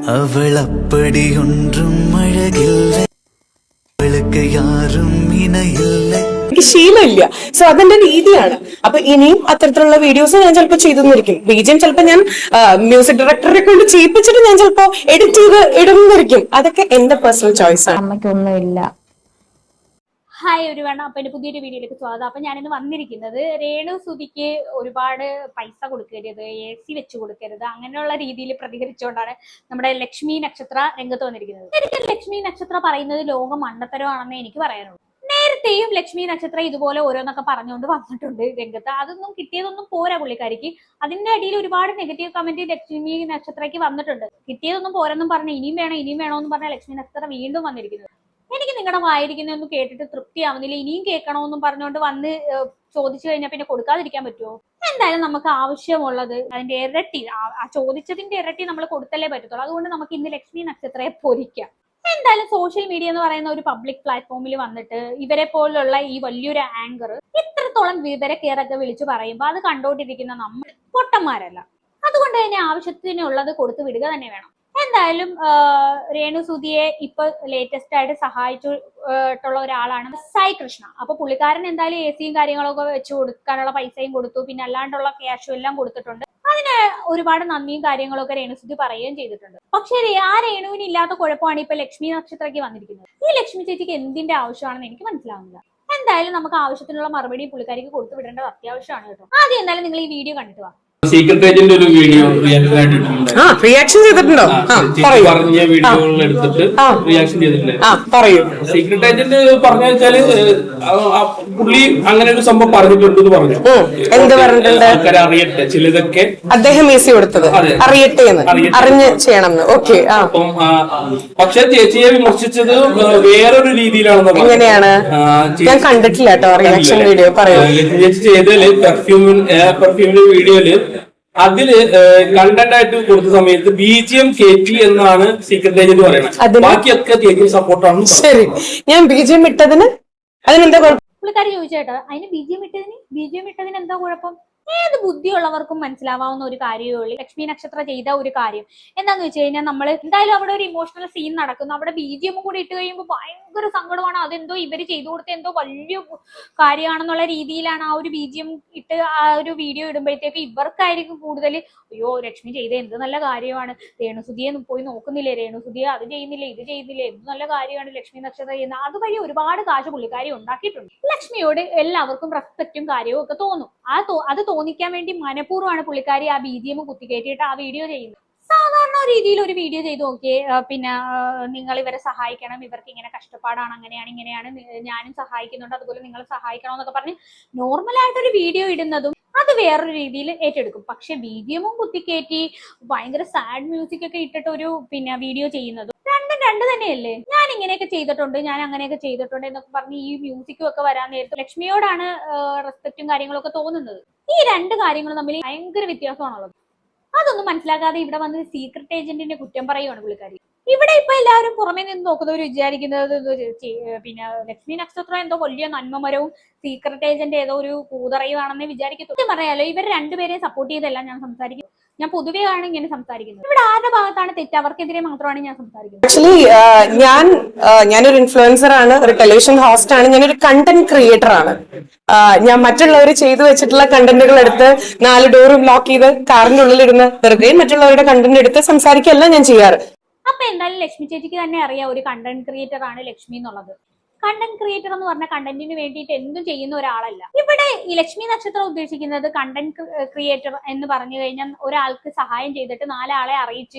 அவள் அப்படி ஒன்றும் அழகில்லை, அவளுக்கு யாரும் இணையில்லை. എനിക്ക് ശീലമില്ല. സോ അതെന്റെ രീതിയാണ്. അപ്പൊ ഇനിയും അത്തരത്തിലുള്ള വീഡിയോസ് ഞാൻ ചിലപ്പോൾ ചെയ്തെന്നിരിക്കും. ബിജിഎം ചിലപ്പോൾ ഞാൻ മ്യൂസിക് ഡയറക്ടറെ കൊണ്ട് ചെയ്യിപ്പിച്ചിട്ട് ഞാൻ ചിലപ്പോൾ എഡിറ്റ് ചെയ്ത് ഇടുന്നിരിക്കും. അതൊക്കെ എന്റെ പേഴ്സണൽ ചോയ്സ് ആണ്. അമ്മയ്ക്കൊന്നുമില്ല. ഹായ് ഒരുവണ്ണം. അപ്പൊ എന്റെ പുതിയൊരു വീഡിയോയിലേക്ക് സ്വാഗതം. അപ്പൊ ഞാനിന്ന് വന്നിരിക്കുന്നത് രേണു സുധിക്ക് ഒരുപാട് പൈസ കൊടുക്കരുത്, AC വെച്ച് കൊടുക്കരുത്, അങ്ങനെയുള്ള രീതിയിൽ പ്രതികരിച്ചുകൊണ്ടാണ് നമ്മുടെ ലക്ഷ്മി നക്ഷത്ര രംഗത്ത് വന്നിരിക്കുന്നത്. എനിക്ക് ലക്ഷ്മി നക്ഷത്ര പറയുന്നത് ലോകം മണ്ടത്തരമാണെന്ന് എനിക്ക് പറയാനുള്ളൂ. നേരത്തെയും ലക്ഷ്മി നക്ഷത്ര ഇതുപോലെ ഓരോന്നൊക്കെ പറഞ്ഞുകൊണ്ട് വന്നിട്ടുണ്ട് രംഗത്ത്. അതൊന്നും കിട്ടിയതൊന്നും പോരാ പുള്ളിക്കാരിക്ക്. അതിന്റെ അടിയിൽ ഒരുപാട് നെഗറ്റീവ് കമന്റ് ലക്ഷ്മി നക്ഷത്രയ്ക്ക് വന്നിട്ടുണ്ട്. കിട്ടിയതൊന്നും പോരെന്നും പറഞ്ഞ് ഇനിയും വേണോ എന്ന് പറഞ്ഞ ലക്ഷ്മി നക്ഷത്ര വീണ്ടും വന്നിരിക്കുന്നത്. എനിക്ക് നിങ്ങളുടെ വായിരിക്കുന്നൊന്നും കേട്ടിട്ട് തൃപ്തിയാവുന്നില്ല, ഇനിയും കേൾക്കണമെന്നും പറഞ്ഞുകൊണ്ട് വന്ന് ചോദിച്ചു കഴിഞ്ഞാൽ പിന്നെ കൊടുക്കാതിരിക്കാൻ പറ്റുമോ? എന്തായാലും നമുക്ക് ആവശ്യമുള്ളത് അതിന്റെ ഇരട്ടി, ആ ചോദിച്ചതിന്റെ ഇരട്ടി നമ്മൾ കൊടുത്തല്ലേ പറ്റത്തുള്ളൂ. അതുകൊണ്ട് നമുക്ക് ഇന്ന് ലക്ഷ്മി നക്ഷത്രയെ പൊരിക്കാം. എന്തായാലും സോഷ്യൽ മീഡിയ എന്ന് പറയുന്ന ഒരു പബ്ലിക് പ്ലാറ്റ്ഫോമിൽ വന്നിട്ട് ഇവരെ പോലുള്ള ഈ വലിയൊരു ആങ്കർ ഇത്രത്തോളം വിവരക്കേറൊക്കെ വിളിച്ചു പറയുമ്പോൾ അത് കണ്ടോണ്ടിരിക്കുന്ന നമ്മൾ പൊട്ടന്മാരല്ല. അതുകൊണ്ട് തന്നെ ആവശ്യത്തിനുള്ളത് കൊടുത്തു വിടുക തന്നെ വേണം. എന്തായാലും രേണു സുധിയെ ഇപ്പൊ ലേറ്റസ്റ്റ് ആയിട്ട് സഹായിച്ചിട്ടുള്ള ഒരാളാണ് സായി കൃഷ്ണ. അപ്പൊ പുള്ളിക്കാരൻ എന്തായാലും AC കാര്യങ്ങളൊക്കെ വെച്ച് കൊടുക്കാനുള്ള പൈസയും കൊടുത്തു, പിന്നെ അല്ലാണ്ടുള്ള ക്യാഷും എല്ലാം കൊടുത്തിട്ടുണ്ട്. അതിന് ഒരുപാട് നന്ദിയും കാര്യങ്ങളൊക്കെ രേണു സുധി പറയുകയും ചെയ്തിട്ടുണ്ട്. പക്ഷേ ആ രേണുവിന് ഇല്ലാത്ത കുഴപ്പമാണ് ഇപ്പൊ ലക്ഷ്മി നക്ഷത്രയ്ക്ക് വന്നിരിക്കുന്നത്. ഈ ലക്ഷ്മി ചേച്ചിക്ക് എന്തിന്റെ ആവശ്യമാണെന്ന് എനിക്ക് മനസ്സിലാവുന്നില്ല. എന്തായാലും നമുക്ക് ആവശ്യത്തിനുള്ള മറുപടി പുള്ളിക്കാരിക്ക് കൊടുത്തു വിടേണ്ടത് അത്യാവശ്യമാണ് കേട്ടോ. ആദ്യം എന്തായാലും നിങ്ങൾ ഈ വീഡിയോ കണ്ടിട്ട് വാ. സീക്രട്ട് ഏജന്റ് ഒരു വീഡിയോ റിയാക്ഷൻ ചെയ്തിട്ടുണ്ടോ? പറഞ്ഞ വീഡിയോകൾ എടുത്തിട്ട് റിയാക്ഷൻ ചെയ്തിട്ടുണ്ട്. പറയൂ. സീക്രട്ട് ഏജന്റ് പറഞ്ഞു വെച്ചാല് പുള്ളി അങ്ങനെ ഒരു സംഭവം പറഞ്ഞിട്ടുണ്ടെന്ന് പറഞ്ഞു. എന്ത് പറഞ്ഞിട്ടുണ്ട്? ആൾക്കാരെ അറിയട്ടെ ചിലതൊക്കെ അദ്ദേഹം AC കൊടുത്തത് അറിയട്ടെ എന്ന്, അറിഞ്ഞ് ചെയ്യണം. ഓക്കെ. അപ്പം പക്ഷെ ചേച്ചിയെ വിമർശിച്ചത് വേറൊരു രീതിയിലാണെന്ന് പറഞ്ഞു. എങ്ങനെയാണ്? ഞാൻ കണ്ടിട്ടില്ല കേട്ടോ റിയാക്ഷൻ വീഡിയോ. പറയൂ. ചേച്ചി ചെയ്തതില് പെർഫ്യൂമിന്റെ വീഡിയോയില് അതില് കണ്ടന്റ് ആയിട്ട് കൊടുത്ത സമയത്ത് BGM കേറ്റി എന്നാണ് സീക്രട്ട് ഏജന്റ് പറയുന്നത്. ബാക്കിയൊക്കെ ചേച്ചി സപ്പോർട്ടാണ്. ശരി, ഞാൻ BGM ഇട്ടതിന് അതിനെന്താ കുഴപ്പം? പുള്ളിക്കാരി ചോദിച്ചേട്ടാ, അതിന് BGM ഇട്ടതിന് എന്താ കുഴപ്പം? ഏത് ബുദ്ധിയുള്ളവർക്കും മനസ്സിലാവാവുന്ന ഒരു കാര്യമേ ഉള്ളൂ ലക്ഷ്മി നക്ഷത്ര ചെയ്ത ഒരു കാര്യം. എന്താന്ന് വെച്ച് കഴിഞ്ഞാൽ നമ്മൾ എന്തായാലും അവിടെ ഒരു ഇമോഷണൽ സീൻ നടക്കുന്നു, അവിടെ BGM കൂടി ഇട്ട് കഴിയുമ്പോൾ ഭയങ്കര സങ്കടമാണ്. അതെന്തോ ഇവര് ചെയ്തു കൊടുത്ത എന്തോ വലിയ കാര്യമാണെന്നുള്ള രീതിയിലാണ് ആ ഒരു BGM ഇട്ട് ആ ഒരു വീഡിയോ ഇടുമ്പോഴത്തേക്ക് ഇവർക്കായിരിക്കും കൂടുതൽ അയ്യോ ലക്ഷ്മി ചെയ്ത എന്ത് നല്ല കാര്യമാണ്, രേണുസുധിയെ പോയി നോക്കുന്നില്ലേ, രേണുസുധിയെ അത് ചെയ്യുന്നില്ലേ ഇത് ചെയ്യുന്നില്ലേ, എന്ത് നല്ല കാര്യമാണ് ലക്ഷ്മി നക്ഷത്ര ചെയ്യുന്നത്. അതുവഴി ഒരുപാട് കാശ് പുള്ളിക്കാരി ഉണ്ടാക്കിയിട്ടുണ്ട്. ലക്ഷ്മിയോട് എല്ലാവർക്കും റെസ്പെക്റ്റും കാര്യവും ഒക്കെ തോന്നും. അത് തോന്നിക്കാൻ വേണ്ടി മനഃപൂർവ്വമാണ് പുള്ളിക്കാരി ആ BGM കുത്തിക്കയറ്റിയിട്ട് ആ വീഡിയോ ചെയ്യുന്നത്. സാധാരണ രീതിയിൽ ഒരു വീഡിയോ ചെയ്ത് നോക്കിയേ, പിന്നെ നിങ്ങൾ ഇവരെ സഹായിക്കണം, ഇവർക്ക് ഇങ്ങനെ കഷ്ടപ്പാടാണ്, അങ്ങനെയാണ് ഇങ്ങനെയാണ്, ഞാനും സഹായിക്കുന്നുണ്ട്, അതുപോലെ നിങ്ങൾ സഹായിക്കണം എന്നൊക്കെ പറഞ്ഞ് നോർമലായിട്ടൊരു വീഡിയോ ഇടുന്നതും അത് വേറൊരു രീതിയിൽ ഏറ്റെടുക്കും. പക്ഷെ BGM കുത്തിക്കയറ്റി ഭയങ്കര സാഡ് മ്യൂസിക് ഒക്കെ ഇട്ടിട്ട് ഒരു പിന്നെ വീഡിയോ ചെയ്യുന്നതും രണ്ട് തന്നെയല്ലേ. ഞാൻ ഇങ്ങനെയൊക്കെ ചെയ്തിട്ടുണ്ട്, ഞാൻ അങ്ങനെയൊക്കെ ചെയ്തിട്ടുണ്ട് എന്നൊക്കെ പറഞ്ഞ് ഈ മ്യൂസിക്കും ഒക്കെ വരാൻ നേരത്തെ ലക്ഷ്മിയോടാണ് റെസ്പെക്റ്റും കാര്യങ്ങളൊക്കെ തോന്നുന്നത്. ഈ രണ്ട് കാര്യങ്ങളും തമ്മിൽ ഭയങ്കര വ്യത്യാസമാണുള്ളത്. അതൊന്നും മനസ്സിലാക്കാതെ ഇവിടെ വന്ന് സീക്രട്ട് ഏജന്റിന്റെ കുറ്റം പറയുകയാണ് പുള്ളിക്കാരി. ഇവിടെ ഇപ്പൊ എല്ലാവരും പുറമേ നിന്ന് നോക്കുന്നവർ വിചാരിക്കുന്നത് പിന്നെ ലക്ഷ്മി നക്ഷത്രം എന്തോ വലിയ നന്മമരവും സീക്രട്ട് ഏജന്റ് ഏതോ ഒരു കൂതറയുവാണെന്ന് വിചാരിക്കത്തു. പറയാലോ, ഇവർ രണ്ടുപേരെയും സപ്പോർട്ട് ചെയ്തല്ല ഞാൻ സംസാരിക്കുന്നത്. ഞാൻ പൊതുവെ ആണ് ഇങ്ങനെ സംസാരിക്കുന്നത്. ഇവിടെ ആരുടെ ഭാഗത്താണ് തെറ്റ്, അവർക്കെതിരെ മാത്രമാണ് ഞാൻ സംസാരിക്കുന്നത്. ആക്ച്വലി ഞാനൊരു ഇൻഫ്ലുവൻസർ ആണ്, ഒരു ടെലിവിഷൻ ഹോസ്റ്റ് ആണ്, ഞാനൊരു കണ്ടന്റ് ക്രിയേറ്റർ ആണ്. ഞാൻ മറ്റുള്ളവർ ചെയ്തു വെച്ചിട്ടുള്ള കണ്ടന്റുകൾ എടുത്ത് 4 ഡോറും ലോക്ക് ചെയ്ത് കാറിന്റെ ഉള്ളിലിരുന്ന് വെറുതെ മറ്റുള്ളവരുടെ കണ്ടന്റ് എടുത്ത് സംസാരിക്കല്ല ഞാൻ ചെയ്യാറ്. അപ്പൊ എന്തായാലും ലക്ഷ്മി ചേച്ചിക്ക് തന്നെ അറിയാം ഒരു കണ്ടന്റ് ക്രിയേറ്റർ ആണ് ലക്ഷ്മി എന്നുള്ളത്. കണ്ടന്റ് ക്രിയേറ്റർ എന്ന് പറഞ്ഞ കണ്ടന്റിന് വേണ്ടിയിട്ട് എന്തും ചെയ്യുന്ന ഒരാളല്ല. ഇവിടെ ഈ ലക്ഷ്മി നക്ഷത്രം ഉദ്ദേശിക്കുന്നത് കണ്ടന്റ് ക്രിയേറ്റർ എന്ന് പറഞ്ഞു കഴിഞ്ഞാൽ ഒരാൾക്ക് സഹായം ചെയ്തിട്ട് 4 ആളെ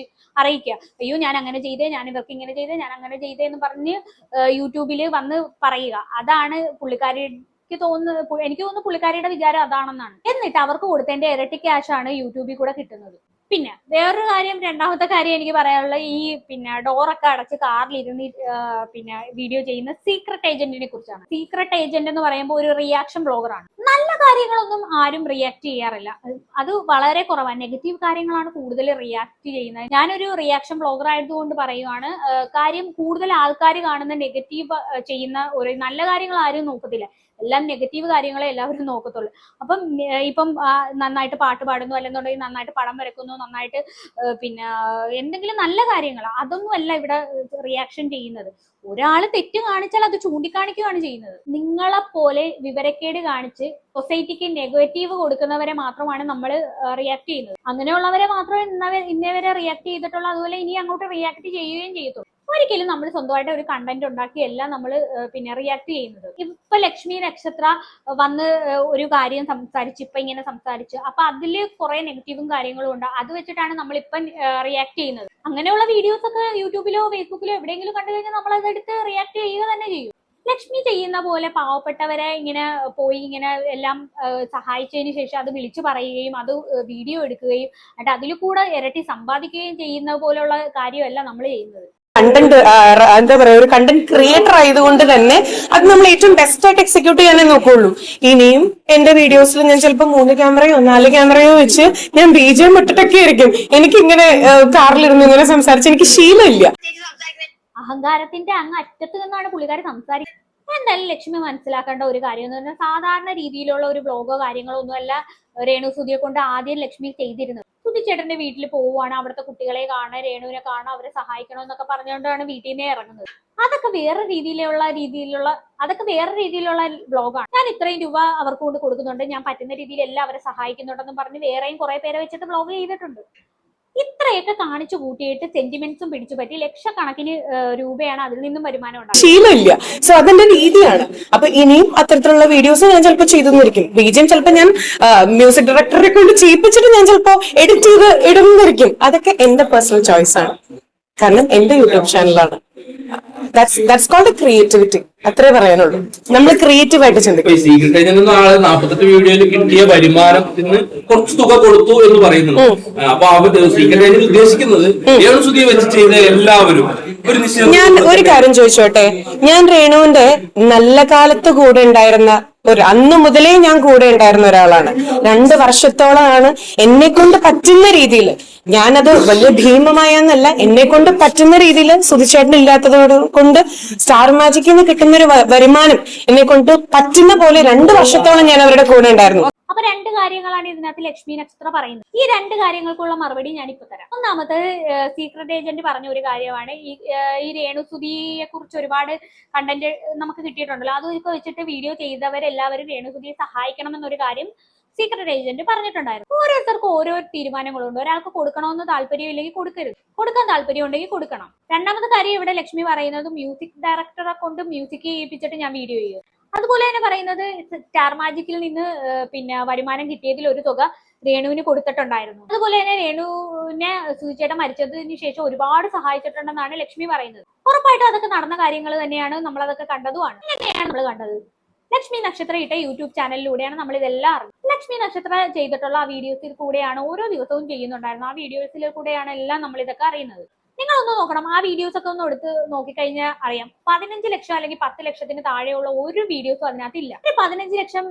അറിയിക്കുക. അയ്യോ ഞാൻ അങ്ങനെ ചെയ്തേ, ഞാൻ ഇവർക്ക് ഇങ്ങനെ ചെയ്തേ, ഞാൻ അങ്ങനെ ചെയ്തേ എന്ന് പറഞ്ഞ് യൂട്യൂബിൽ വന്ന് പറയുക. അതാണ് പുള്ളിക്കാരിക്ക് തോന്നുന്നത്. എനിക്ക് തോന്നുന്നു പുള്ളിക്കാരിയുടെ വിചാരം അതാണെന്നാണ്. എന്നിട്ട് അവർക്ക് കൊടുത്തതിന്റെ ഇരട്ടി ക്യാഷാണ് യൂട്യൂബിൽ കൂടെ കിട്ടുന്നത്. പിന്നെ വേറൊരു കാര്യം, രണ്ടാമത്തെ കാര്യം എനിക്ക് പറയാനുള്ള ഈ പിന്നെ ഡോറൊക്കെ അടച്ച് കാറിലിരുന്ന് പിന്നെ വീഡിയോ ചെയ്യുന്ന സീക്രട്ട് ഏജന്റിനെ കുറിച്ചാണ്. സീക്രട്ട് ഏജന്റ് എന്ന് പറയുമ്പോൾ ഒരു റിയാക്ഷൻ ബ്ലോഗറാണ്. നല്ല കാര്യങ്ങളൊന്നും ആരും റിയാക്ട് ചെയ്യാറില്ല, അത് വളരെ കുറവാണ്. നെഗറ്റീവ് കാര്യങ്ങളാണ് കൂടുതൽ റിയാക്ട് ചെയ്യുന്നത്. ഞാനൊരു റിയാക്ഷൻ ബ്ലോഗർ ആയതുകൊണ്ട് പറയുവാണ്, കാര്യം കൂടുതൽ ആൾക്കാർ കാണുന്ന നെഗറ്റീവ് ചെയ്യുന്ന ഒരു നല്ല കാര്യങ്ങൾ ആരും നോക്കത്തില്ല. എല്ലാം നെഗറ്റീവ് കാര്യങ്ങളെ എല്ലാവരും നോക്കത്തുള്ളൂ. അപ്പം ഇപ്പം നന്നായിട്ട് പാട്ട് പാടുന്നു, അല്ലെന്നുണ്ടെങ്കിൽ നന്നായിട്ട് പടം വരക്കുന്നു, നന്നായിട്ട് പിന്നെ എന്തെങ്കിലും നല്ല കാര്യങ്ങൾ, അതൊന്നും അല്ല ഇവിടെ റിയാക്ഷൻ ചെയ്യുന്നത്. ഒരാൾ തെറ്റ് കാണിച്ചാൽ അത് ചൂണ്ടിക്കാണിക്കുകയാണ് ചെയ്യുന്നത്. നിങ്ങളെ പോലെ വിവരക്കേട് കാണിച്ച് സൊസൈറ്റിക്ക് നെഗറ്റീവ് കൊടുക്കുന്നവരെ മാത്രമാണ് നമ്മൾ റിയാക്ട് ചെയ്യുന്നത്. അങ്ങനെയുള്ളവരെ മാത്രമേ ഇന്നേവരെ റിയാക്ട് ചെയ്തിട്ടുള്ളൂ, അതുപോലെ ഇനി അങ്ങോട്ട് റിയാക്ട് ചെയ്യുകയും ചെയ്യത്തുള്ളൂ. ഒരിക്കലും നമ്മൾ സ്വന്തമായിട്ട് ഒരു കണ്ടന്റ് ഉണ്ടാക്കിയല്ല നമ്മൾ പിന്നെ റിയാക്ട് ചെയ്യുന്നത്. ഇപ്പൊ ലക്ഷ്മി നക്ഷത്ര വന്ന് ഒരു കാര്യം സംസാരിച്ച് ഇപ്പൊ ഇങ്ങനെ സംസാരിച്ച്, അപ്പൊ അതില് കുറെ നെഗറ്റീവും കാര്യങ്ങളും ഉണ്ട്. അത് വെച്ചിട്ടാണ് നമ്മളിപ്പം റിയാക്ട് ചെയ്യുന്നത്. അങ്ങനെയുള്ള വീഡിയോസ് ഒക്കെ യൂട്യൂബിലോ ഫേസ്ബുക്കിലോ എവിടെയെങ്കിലും കണ്ടു കഴിഞ്ഞാൽ നമ്മൾ അതെടുത്ത് റിയാക്ട് ചെയ്യുക തന്നെ ചെയ്യും. ലക്ഷ്മി ചെയ്യുന്ന പോലെ പാവപ്പെട്ടവരെ ഇങ്ങനെ പോയി ഇങ്ങനെ എല്ലാം സഹായിച്ചതിന് ശേഷം അത് വിളിച്ചു പറയുകയും അത് വീഡിയോ എടുക്കുകയും എന്നിട്ട് അതിൽ കൂടെ ഇരട്ടി സമ്പാദിക്കുകയും ചെയ്യുന്ന പോലുള്ള കാര്യമല്ല നമ്മൾ ചെയ്യുന്നത്. കണ്ടന്റ് എന്താ പറയാ, ഒരു കണ്ടന്റ് ക്രിയേറ്റർ ആയതുകൊണ്ട് തന്നെ അത് നമ്മൾ ഏറ്റവും ബെസ്റ്റ് ആയിട്ട് എക്സിക്യൂട്ട് ചെയ്യാനേ നോക്കുള്ളൂ. ഇനിയും എന്റെ വീഡിയോസിൽ ഞാൻ ചിലപ്പോൾ 3 ക്യാമറയോ 4 ക്യാമറയോ വെച്ച് ഞാൻ BGM ഇട്ടിട്ടൊക്കെ ആയിരിക്കും. എനിക്കിങ്ങനെ കാറിലിരുന്ന് ഇങ്ങനെ സംസാരിച്ച് എനിക്ക് ശീലമില്ല. അഹങ്കാരത്തിന്റെ അങ്ങ് അറ്റത്ത് നിന്നാണ് പുള്ളിക്കാരി സംസാരിക്കുന്നത്. എന്തായാലും ലക്ഷ്മി മനസ്സിലാക്കേണ്ട ഒരു കാര്യം എന്ന് പറഞ്ഞാൽ സാധാരണ രീതിയിലുള്ള ഒരു വ്ലോഗോ കാര്യങ്ങളോ ഒന്നുമല്ല രേണു സുധിയെ കൊണ്ട് ആദ്യം ലക്ഷ്മി ചെയ്തിരുന്നത്. സുധി ചേട്ടന്റെ വീട്ടിൽ പോവുകയാണ്, അവിടുത്തെ കുട്ടികളെ കാണാൻ, രേണുവിനെ കാണാൻ, അവരെ സഹായിക്കണം എന്നൊക്കെ പറഞ്ഞുകൊണ്ടാണ് വീട്ടിൽ നിന്ന് ഇറങ്ങുന്നത്. അതൊക്കെ വേറെ രീതിയിലുള്ള വ്ലോഗാണ്. ഞാൻ ഇത്രയും രൂപ അവർക്ക് കൊണ്ട് കൊടുക്കുന്നുണ്ട്, ഞാൻ പറ്റുന്ന രീതിയിൽ എല്ലാം അവരെ സഹായിക്കുന്നുണ്ടെന്ന് പറഞ്ഞ് വേറെയും കുറെ പേരെ വെച്ചിട്ട് വ്ലോഗ് ചെയ്തിട്ടുണ്ട്. ഇത്രയൊക്കെ കാണിച്ചു കൂട്ടിയിട്ട് സെന്റിമെന്റ്സും പിടിച്ചു പറ്റി ലക്ഷക്കണക്കിന് രൂപയാണ് അതിൽ നിന്നും വരുമാനം ഉണ്ടാകുന്നത്. ശീലമില്ല. സോ അതെന്റെ രീതിയാണ്. അപ്പൊ ഇനിയും അത്തരത്തിലുള്ള വീഡിയോസ് ഞാൻ ചിലപ്പോൾ ചെയ്തെന്നിരിക്കും. BGM ചിലപ്പോൾ ഞാൻ മ്യൂസിക് ഡയറക്ടറെ കൊണ്ട് ചെയ്യിപ്പിച്ചിട്ട് ഞാൻ ചിലപ്പോൾ എഡിറ്റ് ചെയ്ത് ഇടുന്നിരിക്കും. അതൊക്കെ എന്റെ പേഴ്സണൽ ചോയ്സ് ആണ്. കാരണം എന്റെ യൂട്യൂബ് ചാനലാണ്. That's called creativity. അത്രേ പറയാനുള്ളൂ. നമ്മൾ ക്രിയേറ്റീവ് ആയിട്ട് ചിന്തിക്കും. സീക്രട്ട് ഏജന്റ് ആള് 48 വീഡിയോയിൽ കിട്ടിയ വരുമാനത്തിന് കുറച്ച് തുക കൊടുത്തു എന്ന് പറയുന്നുണ്ട്. അപ്പൊ സീക്രട്ട് ഏജന്റ് ഉദ്ദേശിക്കുന്നത് രേണു സുധിയെ വെച്ച് ചെയ്ത എല്ലാവരും ഒരു നിശ്ചിത. ഞാൻ ഒരു കാര്യം ചോദിച്ചോട്ടെ, ഞാൻ രേണുവിന്റെ നല്ല കാലത്ത് കൂടെ ഉണ്ടായിരുന്ന അന്ന് മുതലേ ഞാൻ കൂടെ ഉണ്ടായിരുന്ന ഒരാളാണ്. 2 വർഷത്തോളമാണ് എന്നെ കൊണ്ട് പറ്റുന്ന രീതിയിൽ, ഞാനത് വലിയ ഭീമമായെന്നല്ല, എന്നെ കൊണ്ട് പറ്റുന്ന രീതിയിൽ സുധിച്ചേട്ടൻ ഇല്ലാത്തത് കൊണ്ട് സ്റ്റാർ മാജിക്കിൽ നിന്ന് കിട്ടുന്ന ഒരു വരുമാനം എന്നെ കൊണ്ട് പറ്റുന്ന പോലെ 2 വർഷത്തോളം ഞാൻ അവരുടെ കൂടെ ഉണ്ടായിരുന്നു. അപ്പൊ 2 കാര്യങ്ങളാണ് ഇതിനകത്ത് ലക്ഷ്മി നക്ഷത്ര പറയുന്നത്. ഈ 2 കാര്യങ്ങൾക്കുള്ള മറുപടി ഞാനിപ്പോ തരാം. ഒന്നാമത് സീക്രട്ട് ഏജന്റ് പറഞ്ഞ ഒരു കാര്യമാണ്, ഈ രേണു സുധിയെ കുറിച്ച് ഒരുപാട് കണ്ടന്റ് നമുക്ക് കിട്ടിയിട്ടുണ്ടല്ലോ, അതൊക്കെ വെച്ചിട്ട് വീഡിയോ ചെയ്തവരെല്ലാവരും രേണു സുധിയെ സഹായിക്കണം എന്നൊരു കാര്യം സീക്രട്ട് ഏജന്റ് പറഞ്ഞിട്ടുണ്ടായിരുന്നു. ഓരോരുത്തർക്കും ഓരോ തീരുമാനങ്ങളുണ്ട്. ഒരാൾക്ക് കൊടുക്കണമെന്ന് താല്പര്യമില്ലെങ്കിൽ കൊടുക്കരുത്, കൊടുക്കാൻ താല്പര്യം ഉണ്ടെങ്കിൽ കൊടുക്കണം. രണ്ടാമത്തെ കാര്യം ഇവിടെ ലക്ഷ്മി പറയുന്നത് മ്യൂസിക് ഡയറക്ടറെ കൊണ്ട് മ്യൂസിക് ചെയ്യിപ്പിച്ചിട്ട് ഞാൻ വീഡിയോ ചെയ്യും. അതുപോലെ തന്നെ പറയുന്നത് സ്റ്റാർ മാജിക്കിൽ നിന്ന് പിന്നെ വരുമാനം കിട്ടിയതിൽ ഒരു തുക രേണുവിന് കൊടുത്തിട്ടുണ്ടായിരുന്നു. അതുപോലെ തന്നെ രേണുവിനെ സുധിച്ചേട്ടൻ മരിച്ചതിന് ശേഷം ഒരുപാട് സഹായിച്ചിട്ടുണ്ടെന്നാണ് ലക്ഷ്മി പറയുന്നത്. ഉറപ്പായിട്ടും അതൊക്കെ നടന്ന കാര്യങ്ങൾ തന്നെയാണ്, നമ്മളതൊക്കെ കണ്ടതുമാണ്. എങ്ങനെയാണ് നമ്മൾ കണ്ടത്? ലക്ഷ്മി നക്ഷത്ര ഇട്ട യൂട്യൂബ് ചാനലിലൂടെയാണ് നമ്മൾ ഇതെല്ലാം അറിഞ്ഞത്. ലക്ഷ്മി നക്ഷത്ര ചെയ്തിട്ടുള്ള ആ വീഡിയോസിൽ കൂടെയാണ് ഓരോ ദിവസവും ചെയ്യുന്നുണ്ടായിരുന്നു. ആ വീഡിയോസിൽ കൂടെയാണ് എല്ലാം നമ്മൾ ഇതൊക്കെ അറിയുന്നത്. നിങ്ങളൊന്ന് നോക്കണം, ആ വീഡിയോസ് ഒക്കെ ഒന്ന് എടുത്ത് നോക്കിക്കഴിഞ്ഞാൽ അറിയാം. 15 ലക്ഷം അല്ലെങ്കിൽ 10 ലക്ഷത്തിന് താഴെയുള്ള ഒരു വീഡിയോസും അതിനകത്ത് ഇല്ല. 15 ലക്ഷം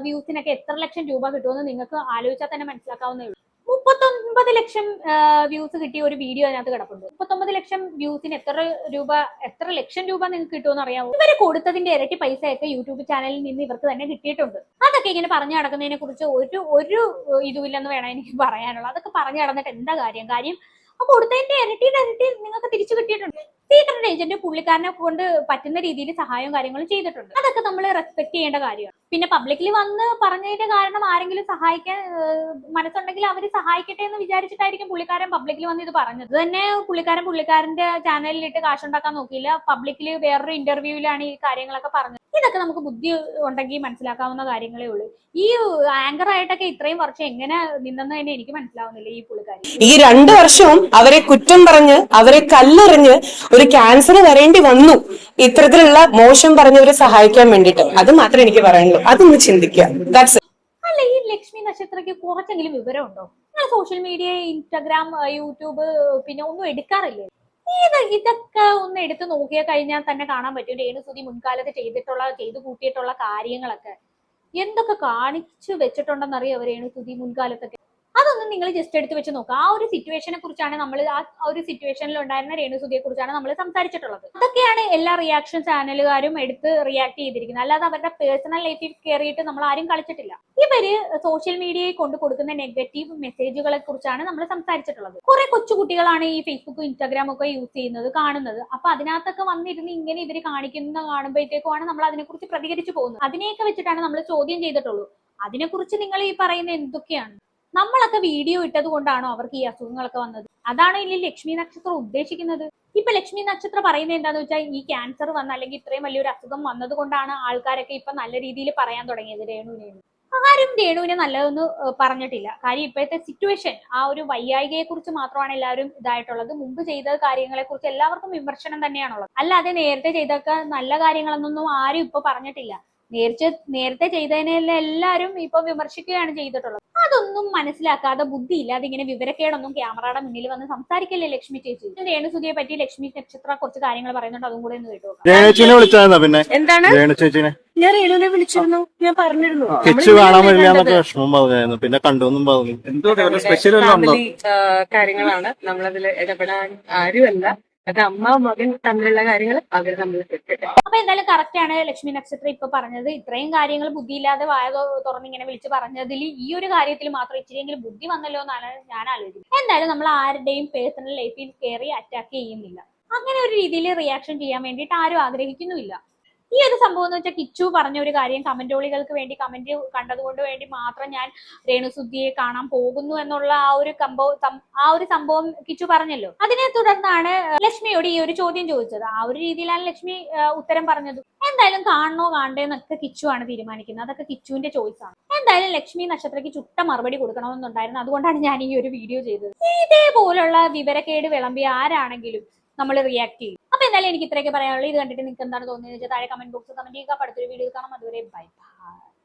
വ്യൂസിനൊക്കെ എത്ര ലക്ഷം രൂപ കിട്ടുമെന്ന് നിങ്ങൾക്ക് ആലോചിച്ചാൽ തന്നെ മനസ്സിലാക്കാവുന്നേ ഉള്ളൂ. 39 ലക്ഷം വ്യൂസ് കിട്ടിയ ഒരു വീഡിയോ അതിനകത്ത് കിടപ്പുണ്ട്. 39 ലക്ഷം വ്യൂസിന് എത്ര ലക്ഷം രൂപ നിങ്ങൾക്ക് കിട്ടുമെന്ന് അറിയാമോ? ഇവര് കൊടുത്തതിന്റെ ഇരട്ടി പൈസയൊക്കെ യൂട്യൂബ് ചാനലിൽ നിന്ന് ഇവർക്ക് തന്നെ കിട്ടിയിട്ടുണ്ട്. അതൊക്കെ ഇങ്ങനെ പറഞ്ഞു നടക്കുന്നതിനെ കുറിച്ച് ഒരു ഇതുമില്ലെന്ന് വേണം എനിക്ക് പറയാനുള്ളത്. അതൊക്കെ പറഞ്ഞു നടന്നിട്ട് എന്താ കാര്യം കൊടുത്തതിന്റെ ഇരട്ടി നിങ്ങൾക്ക് തിരിച്ചു കിട്ടിയിട്ടുണ്ട്. സീക്രട്ട് ഏജന്റ് പുള്ളിക്കാരനെ കൊണ്ട് പറ്റുന്ന രീതിയിൽ സഹായവും കാര്യങ്ങളും ചെയ്തിട്ടുണ്ട്. അതൊക്കെ നമ്മൾ റെസ്പെക്ട് ചെയ്യേണ്ട കാര്യമാണ്. പിന്നെ പബ്ലിക്കിൽ വന്ന് പറഞ്ഞതിന്റെ കാരണം ആരെങ്കിലും സഹായിക്കാൻ മനസ്സുണ്ടെങ്കിൽ അവര് സഹായിക്കട്ടെ എന്ന് വിചാരിച്ചിട്ടായിരിക്കും പുള്ളിക്കാരൻ പബ്ലിക്കിൽ വന്ന് ഇത് പറഞ്ഞത്. ഇത് തന്നെ പുള്ളിക്കാരന്റെ ചാനലിലിട്ട് കാശുണ്ടാക്കാൻ നോക്കിയില്ല. പബ്ലിക്കിൽ വേറൊരു ഇന്റർവ്യൂവിലാണ് ഈ കാര്യങ്ങളൊക്കെ പറഞ്ഞത്. ഇതൊക്കെ നമുക്ക് ബുദ്ധി ഉണ്ടെങ്കിൽ മനസ്സിലാക്കാവുന്ന കാര്യങ്ങളേ ഉള്ളൂ. ഈ ആങ്കർ ആയിട്ടൊക്കെ ഇത്രയും വർഷം എങ്ങനെ നിന്നെന്ന് തന്നെ എനിക്ക് മനസ്സിലാവുന്നില്ല ഈ പുള്ളിക്കാരി. ഈ 2 വർഷവും അവരെ കുറ്റം പറഞ്ഞ് അവരെ കല്ലെറിഞ്ഞ് ഒരു ക്യാൻസർ വരേണ്ടി വന്നു ഇത്തരത്തിലുള്ള മോശം പറഞ്ഞവരെ സഹായിക്കാൻ വേണ്ടിയിട്ട്. അത് മാത്രമേ എനിക്ക് പറയാനുള്ളൂ. അതൊന്ന് ചിന്തിക്കുക. അല്ല, ഈ ലക്ഷ്മി നക്ഷത്രയ്ക്ക് കുറച്ചെങ്കിലും വിവരമുണ്ടോ? നിങ്ങൾ സോഷ്യൽ മീഡിയ, ഇൻസ്റ്റാഗ്രാം, യൂട്യൂബ് പിന്നെ ഒന്നും എടുക്കാറില്ലേ? ഇതൊക്കെ ഒന്ന് എടുത്തു നോക്കിയാൽ കഴിഞ്ഞാൽ തന്നെ കാണാൻ പറ്റും രേണു സുധി മുൻകാലത്ത് ചെയ്തു കൂട്ടിയിട്ടുള്ള കാര്യങ്ങളൊക്കെ എന്തൊക്കെ കാണിച്ചു വെച്ചിട്ടുണ്ടെന്നറിയോ രേണു സുധി മുൻകാലത്തൊക്കെ. അതൊന്നും നിങ്ങൾ ജസ്റ്റ് എടുത്ത് വെച്ച് നോക്കുക. ആ ഒരു സിറ്റുവേഷനെ കുറിച്ചാണ് നമ്മൾ ആ ഒരു സിറ്റുവേഷനിൽ ഉണ്ടായിരുന്ന രേണുസുതിയെ കുറിച്ചാണ് നമ്മൾ സംസാരിച്ചിട്ടുള്ളത്. അതൊക്കെയാണ് എല്ലാ റിയാക്ഷൻ ചാനലുകാരും എടുത്ത് റിയാക്ട് ചെയ്തിരിക്കുന്നത്. അല്ലാതെ അവരുടെ പേഴ്സണൽ ലൈഫിൽ കയറിയിട്ട് നമ്മൾ ആരും കളിച്ചിട്ടില്ല. ഇവര് സോഷ്യൽ മീഡിയയിൽ കൊണ്ട് കൊടുക്കുന്ന നെഗറ്റീവ് മെസ്സേജുകളെ കുറിച്ചാണ് നമ്മൾ സംസാരിച്ചിട്ടുള്ളത്. കുറെ കൊച്ചുകുട്ടികളാണ് ഈ ഫേസ്ബുക്കും ഇൻസ്റ്റാഗ്രാമും ഒക്കെ യൂസ് ചെയ്യുന്നത്, കാണുന്നത്. അപ്പൊ അതിനകത്തൊക്കെ വന്നിരുന്ന് ഇങ്ങനെ ഇവര് കാണിക്കുന്ന കാണുമ്പോഴത്തേക്കുമാണ് നമ്മൾ അതിനെക്കുറിച്ച് പ്രതികരിച്ചു പോകുന്നത്. അതിനെയൊക്കെ വെച്ചിട്ടാണ് നമ്മൾ ചോദ്യം ചെയ്തിട്ടുള്ളൂ. അതിനെക്കുറിച്ച് നിങ്ങൾ ഈ പറയുന്ന എന്തൊക്കെയാണ്? നമ്മളൊക്കെ വീഡിയോ ഇട്ടത് കൊണ്ടാണോ അവർക്ക് ഈ അസുഖങ്ങളൊക്കെ വന്നത്? അതാണോ ഇനി ലക്ഷ്മി നക്ഷത്രം ഉദ്ദേശിക്കുന്നത്? ഇപ്പൊ ലക്ഷ്മി നക്ഷത്രം പറയുന്നത് എന്താന്ന് വെച്ചാൽ ഈ ക്യാൻസർ വന്ന അല്ലെങ്കിൽ ഇത്രയും വലിയൊരു അസുഖം വന്നത് കൊണ്ടാണ് ആൾക്കാരൊക്കെ ഇപ്പൊ നല്ല രീതിയിൽ പറയാൻ തുടങ്ങിയത് രേണുവിനെ. ആരും രേണുവിനെ നല്ലതൊന്നും പറഞ്ഞിട്ടില്ല. കാര്യം ഇപ്പോഴത്തെ സിറ്റുവേഷൻ, ആ ഒരു വയ്യായികയെ കുറിച്ച് മാത്രമാണ് എല്ലാവരും ഇതായിട്ടുള്ളത്. മുമ്പ് ചെയ്ത കാര്യങ്ങളെ കുറിച്ച് എല്ലാവർക്കും വിമർശനം തന്നെയാണുള്ളത്. അല്ലാതെ നേരത്തെ ചെയ്തൊക്കെ നല്ല കാര്യങ്ങളൊന്നും ആരും ഇപ്പൊ പറഞ്ഞിട്ടില്ല. നേരത്തെ ചെയ്തതിനെല്ലാം എല്ലാവരും ഇപ്പൊ വിമർശിക്കുകയാണ് ചെയ്തിട്ടുള്ളത്. അതൊന്നും മനസ്സിലാക്കാതെ ബുദ്ധിയില്ലാതെ ഇങ്ങനെ വിവരക്കേടൊന്നും ക്യാമറയുടെ മുന്നിൽ വന്ന് സംസാരിക്കല്ലേ ലക്ഷ്മി ചേച്ചി. രേണുസുതിയെ പറ്റി ലക്ഷ്മി നക്ഷത്ര കുറച്ച് കാര്യങ്ങൾ പറയുന്നുണ്ട്, അതും കൂടെ ഒന്ന് കേട്ടു. രേണുവിനെ വിളിച്ചായിരുന്നോ? പിന്നെ എന്താണ്? രേണു ചേച്ചിനെ ഞാൻ രേണുവിനെ വിളിച്ചിരുന്നു, ഞാൻ പറഞ്ഞിരുന്നു. കിച്ചു കാണാൻ വരില്ലാന്നൊക്കെ വിഷമം പറഞ്ഞായിരുന്നു. പിന്നെ കണ്ടുവെന്നും പറഞ്ഞു. സ്പെഷ്യൽ ഫാമിലി കാര്യങ്ങളാണ്, നമ്മളതിൽ ഇടപെടാൻ ആരുമല്ല. അത് അമ്മ മകൻ തമ്മിലുള്ള കാര്യങ്ങൾ അവർ തമ്മിൽ തെറ്റിട്ട്. അപ്പൊ എന്തായാലും കറക്റ്റ് ആണ് ലക്ഷ്മി നക്ഷത്രം ഇപ്പൊ പറഞ്ഞത്. ഇത്രയും കാര്യങ്ങൾ ബുദ്ധിയില്ലാതെ വായ തുറന്ന് ഇങ്ങനെ വിളിച്ച് പറഞ്ഞതിൽ ഈ ഒരു കാര്യത്തിൽ മാത്രം ഇച്ചിരിയെങ്കിലും ബുദ്ധി വന്നല്ലോ എന്നാണ് ഞാൻ ആലോചിക്കുന്നത്. എന്തായാലും നമ്മൾ ആരുടെയും പേഴ്സണൽ ലൈഫിൽ കയറി അറ്റാക്ക് ചെയ്യുന്നില്ല. അങ്ങനെ ഒരു രീതിയിൽ റിയാക്ഷൻ ചെയ്യാൻ വേണ്ടിയിട്ട് ആരും ആഗ്രഹിക്കുന്നുമില്ല. ഈ ഒരു സംഭവം എന്ന് വെച്ചാൽ കിച്ചു പറഞ്ഞ ഒരു കാര്യം, കമന്റോളികൾക്ക് വേണ്ടി കമന്റ് കണ്ടതുകൊണ്ട് വേണ്ടി മാത്രം ഞാൻ രേണുസുതിയെ കാണാൻ പോകുന്നു എന്നുള്ള ആ ഒരു സംഭവം കിച്ചു പറഞ്ഞല്ലോ. അതിനെ തുടർന്നാണ് ലക്ഷ്മിയോട് ഈ ഒരു ചോദ്യം ചോദിച്ചത്. ആ ഒരു രീതിയിലാണ് ലക്ഷ്മി ഉത്തരം പറഞ്ഞത്. എന്തായാലും കാണണോ കാണണ്ടേന്നൊക്കെ കിച്ചു ആണ് തീരുമാനിക്കുന്നത്. അതൊക്കെ കിച്ചുവിന്റെ ചോയ്സ് ആണ്. എന്തായാലും ലക്ഷ്മി നക്ഷത്രയ്ക്ക് ചുട്ട മറുപടി കൊടുക്കണമെന്നുണ്ടായിരുന്നു. അതുകൊണ്ടാണ് ഞാൻ ഈ ഒരു വീഡിയോ ചെയ്തത്. ഇതേപോലുള്ള വിവരക്കേട് വിളമ്പി ആരാണെങ്കിലും നമ്മൾ റിയാക്ട് ചെയ്യും. അപ്പൊ എന്തായാലും എനിക്ക് ഇത്രയൊക്കെ പറയാനുള്ളൂ. ഇത് കണ്ടിട്ട് നിങ്ങൾക്ക് എന്താണ് തോന്നിയെന്ന് വെച്ചാൽ താഴെ കമന്റ് ബോക്സിൽ കമന്റ് ചെയ്യുക. അടുത്തൊരു വീഡിയോ കാണാം. അതുവരെ ബൈ.